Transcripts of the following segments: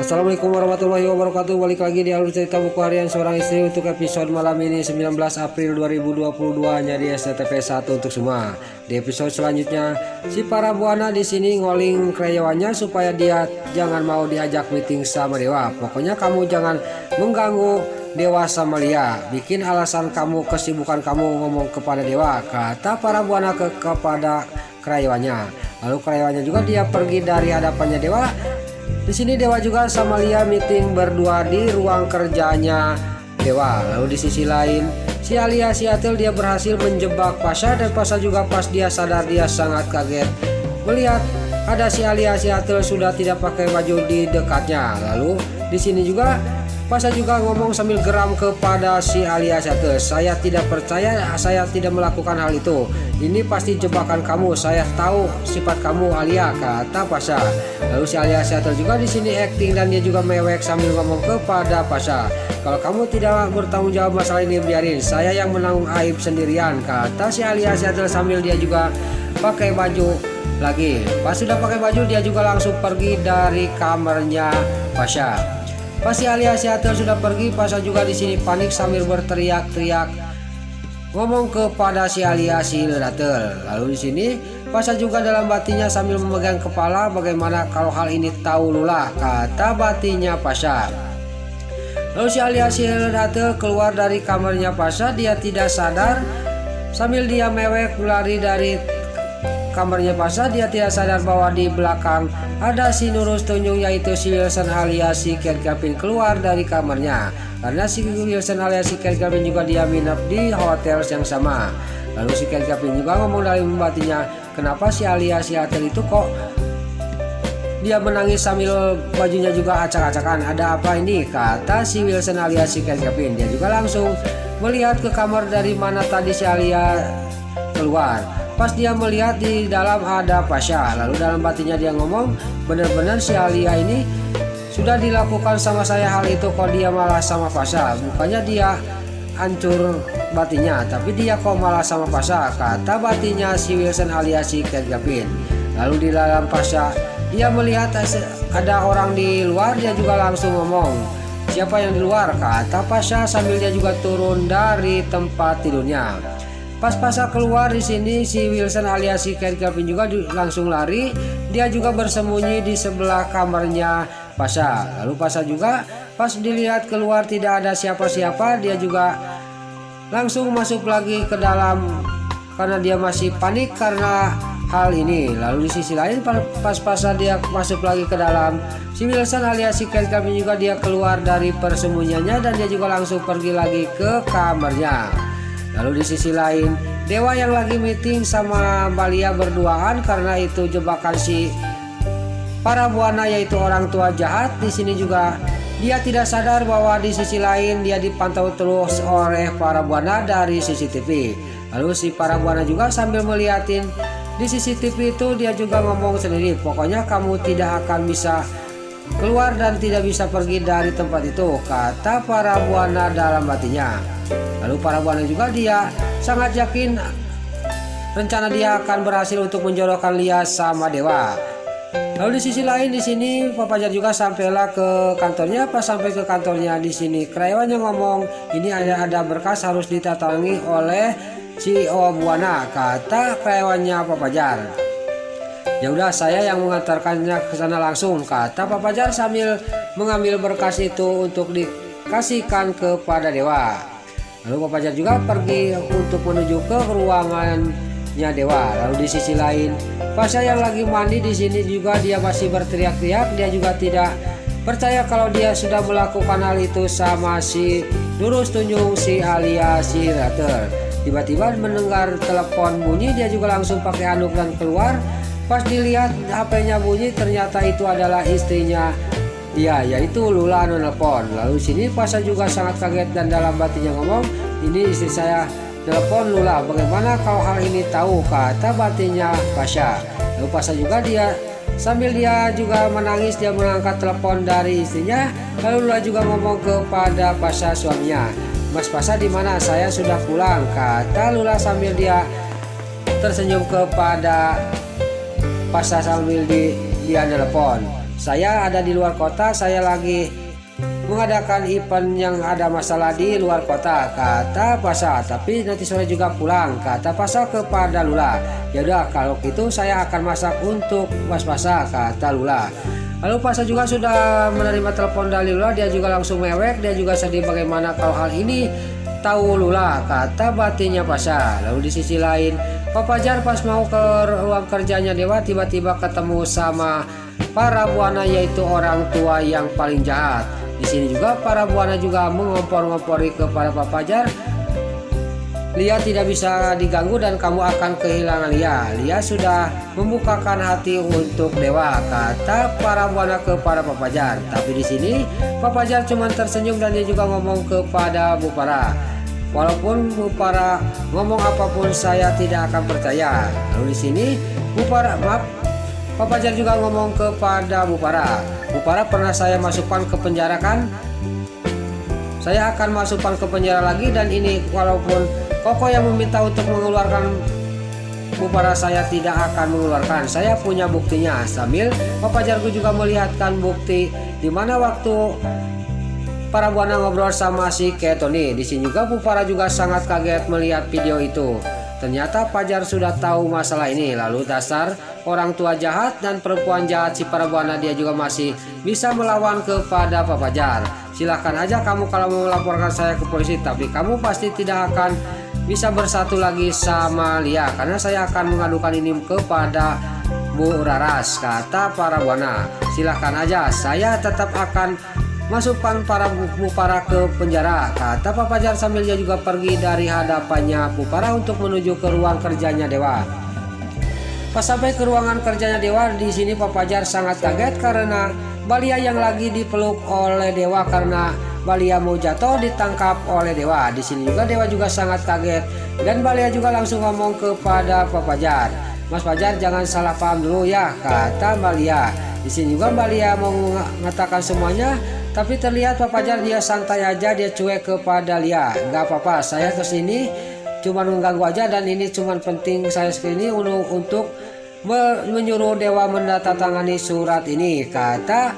Assalamualaikum warahmatullahi wabarakatuh. Balik lagi di alur cerita buku harian seorang istri untuk episode malam ini 19 April 2022 jadi STP 1 untuk semua. Di episode selanjutnya si para buana di sini ngoling karyawannya supaya dia jangan mau diajak meeting sama dewa. Pokoknya kamu jangan mengganggu dewa sama Lia. Bikin alasan kamu, kesibukan kamu ngomong kepada dewa, kata para buana kepada karyawannya. Lalu karyawannya juga dia pergi dari hadapannya dewa. Di sini dewa juga sama Lia meeting berdua di ruang kerjanya dewa. Lalu di sisi lain si Alia si Atil dia berhasil menjebak Pasha, dan Pasha juga pas dia sadar dia sangat kaget melihat ada si Alia si Atil sudah tidak pakai baju di dekatnya. Lalu di sini juga Pasha juga ngomong sambil geram kepada si Alia si Atil, saya tidak percaya, saya tidak melakukan hal itu. Ini pasti jebakan kamu, saya tahu sifat kamu Alia, kata Pasha. Lalu si Alia si Atil juga di sini acting dan dia juga mewek sambil ngomong kepada Pasha, kalau kamu tidak bertanggung jawab masalah ini biarin saya yang menanggung aib sendirian, kata si Alia si Atil sambil dia juga pakai baju lagi. Pas sudah pakai baju dia juga langsung pergi dari kamarnya Pasha. Pas si Alia si Atil sudah pergi, Pasha juga di sini panik sambil berteriak-teriak ngomong kepada si Alia si Atil. Lalu di sini Pasha juga dalam batinnya sambil memegang kepala, bagaimana kalau hal ini tahu Lula, kata batinnya Pasha. Lalu si Alia si Atil keluar dari kamarnya Pasha, dia tidak sadar sambil dia mewek lari dari kamarnya Pasha. Dia tidak sadar bahwa di belakang ada si Nurus Tunjung, yaitu si Wilson alias si Ken Gavin keluar dari kamarnya. Karena si Wilson alias si Ken Gavin juga dia minap di hotel yang sama. Lalu si Ken Gavin juga ngomong dari batinnya, kenapa si Alia si Atil itu kok dia menangis sambil bajunya juga acak-acakan, ada apa ini, kata si Wilson alias si Ken Gavin. Dia juga langsung melihat ke kamar dari mana tadi si Alia keluar. Pas dia melihat di dalam ada Pasha. Lalu dalam batinnya dia ngomong, benar-benar si Alia ini sudah dilakukan sama saya hal itu, kok dia malah sama Pasha. Bukannya dia hancur batinnya, tapi dia kok malah sama Pasha, kata batinnya si Wilson alias si Ken Gavin. Lalu di dalam Pasha dia melihat ada orang di luar, dia juga langsung ngomong, siapa yang di luar, kata Pasha sambil dia juga turun dari tempat tidurnya. Pas Pasha keluar di sini si Wilson alias si Ken Gavin juga langsung lari. Dia juga bersembunyi di sebelah kamarnya Pasha. Lalu Pasha juga pas dilihat keluar tidak ada siapa-siapa, dia juga langsung masuk lagi ke dalam karena dia masih panik karena hal ini. Lalu di sisi lain pas Pasha dia masuk lagi ke dalam, si Wilson alias si Ken Gavin juga dia keluar dari persembunyiannya dan dia juga langsung pergi lagi ke kamarnya. Lalu di sisi lain dewa yang lagi meeting sama Balia berduaan karena itu jebakan si para buana yaitu orang tua jahat. Di sini juga dia tidak sadar bahwa di sisi lain dia dipantau terus oleh para buana dari CCTV. Lalu si para buana juga sambil melihatin di CCTV itu dia juga ngomong sendiri, pokoknya kamu tidak akan bisa keluar dan tidak bisa pergi dari tempat itu, kata para buana dalam batinnya. Lalu para buana juga dia sangat yakin rencana dia akan berhasil untuk menjodohkan Lia sama dewa. Lalu di sisi lain di sini Papajar juga sampailah ke kantornya. Pas sampai ke kantornya di sini karyawannya ngomong, ini ada berkas harus ditandatangani oleh CEO Buana, kata karyawannya Papajar. Ya udah saya yang mengantarkannya ke sana langsung, kata Papajar sambil mengambil berkas itu untuk dikasihkan kepada dewa. Lalu Papajar juga pergi untuk menuju ke ruangannya dewa. Lalu di sisi lain Pasha yang lagi mandi di sini juga dia masih berteriak-teriak. Dia juga tidak percaya kalau dia sudah melakukan hal itu sama si Nurus Tunjung si Alia si Rater. Tiba-tiba mendengar telepon bunyi, dia juga langsung pakai handuk dan keluar. Pas dilihat HP-nya bunyi, ternyata itu adalah istrinya dia, yaitu Lula nelpon. Lalu sini Pasha juga sangat kaget dan dalam batinnya ngomong, ini istri saya telepon Lula, bagaimana kalau hal ini tahu, kata batinnya Pasha. Lalu Pasha juga dia sambil dia juga menangis, dia mengangkat telepon dari istrinya. Lalu Lula juga ngomong kepada Pasha suaminya, Mas Pasha di mana? Saya sudah pulang, kata Lula sambil dia tersenyum kepada Pasha sambil dia nelpon. saya ada di luar kota, saya lagi mengadakan event yang ada masalah di luar kota, kata Pasa. Tapi nanti sore juga pulang, kata Pasa kepada Lula. Ya udah kalau gitu saya akan masak untuk Mas Pasa, kata Lula. Lalu Pasa juga sudah menerima telepon dari Lula, dia juga langsung mewek, dia juga sedih bagaimana kalau hal ini tahu Lula, kata batinnya Pasa. Lalu di sisi lain, Pak Fajar pas mau ke ruang kerjanya Dewa tiba-tiba ketemu sama para buana, yaitu orang tua yang paling jahat. Di sini juga para buana juga mengompor-ngompori kepada Pak Fajar. Lia tidak bisa diganggu dan kamu akan kehilangan Lia. Lia sudah membukakan hati untuk Dewa, kata para buana kepada Pak Fajar. Tapi di sini Pak Fajar cuma tersenyum dan dia juga ngomong kepada Bu Para. Walaupun Bu Para ngomong apapun saya tidak akan percaya. Lalu di sini Bu Para, maaf, Pak Fajar juga ngomong kepada Bu Para. Bu Para, pernah saya masukkan ke penjara kan? Saya akan masukkan ke penjara lagi, dan ini walaupun Koko yang meminta untuk mengeluarkan Bu Para, saya tidak akan mengeluarkan. Saya punya buktinya. Sambil Pak Fajar juga melihatkan bukti di mana waktu para buana ngobrol sama si Ketoni. Di sini juga Bu Para juga sangat kaget melihat video itu. Ternyata Fajar sudah tahu masalah ini. Lalu dasar orang tua jahat dan perempuan jahat si para buana, dia juga masih bisa melawan kepada Pak Fajar. Silahkan aja kamu kalau mau melaporkan saya ke polisi, tapi kamu pasti tidak akan bisa bersatu lagi sama Lia, karena saya akan mengadukan ini kepada Bu Raras, kata para buana. Silahkan aja, saya tetap akan masukkan para Bu Para ke penjara, kata Pak Fajar sambil dia juga pergi dari hadapannya Bu Para untuk menuju ke ruang kerjanya Dewa. Pas sampai ke ruangan kerjanya Dewa, di sini Pak Fajar sangat kaget karena Balia yang lagi dipeluk oleh Dewa, karena Balia mau jatuh ditangkap oleh Dewa. Di sini juga Dewa juga sangat kaget dan Balia juga langsung ngomong kepada Pak Fajar, Mas Fajar jangan salah paham dulu ya, kata Balia. Di sini juga Balia mau mengatakan semuanya, tapi terlihat Pak Fajar dia santai aja, dia cuek kepada Lia. Nggak apa-apa, saya kesini cuma mengganggu aja, dan ini cuma penting saya kesini untuk menyuruh Dewa menandatangani surat ini, kata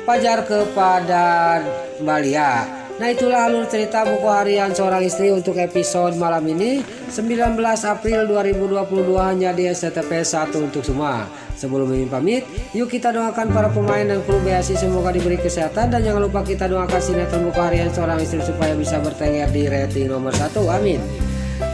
Fajar kepada Balia. Nah, itulah alur cerita buku harian seorang istri untuk episode malam ini 19 April 2022 hanya di SCTP 1 untuk semua. Sebelum Mimin pamit, yuk kita doakan para pemain dan kru BSI semoga diberi kesehatan, dan jangan lupa kita doakan sinetron buku harian seorang istri supaya bisa bertengger di rating nomor 1, amin.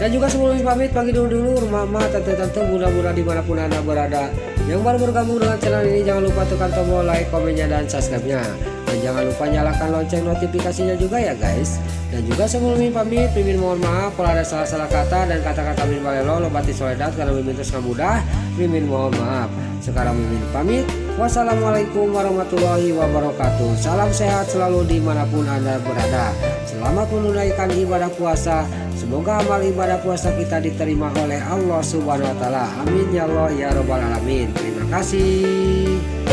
Dan juga sebelum pamit, pagi dulu mama, tante-tante, bunda-bunda dimanapun anda berada yang baru bergabung dengan channel ini, jangan lupa tekan tombol like, komennya, dan subscribe-nya. Dan jangan lupa nyalakan lonceng notifikasinya juga ya guys. Dan juga sebelum pamit, Mimin mohon maaf kalau ada salah-salah kata dan kata-kata Mimin balelo lobati soledad karena Mimin terus mudah. Mimin mohon maaf. Sekarang Mimin pamit. Wassalamualaikum warahmatullahi wabarakatuh. Salam sehat selalu dimanapun anda berada. Selamat menunaikan ibadah puasa. Semoga amal ibadah puasa kita diterima oleh Allah Subhanahu wa taala. Amin ya Allah ya rabbal alamin. Terima kasih.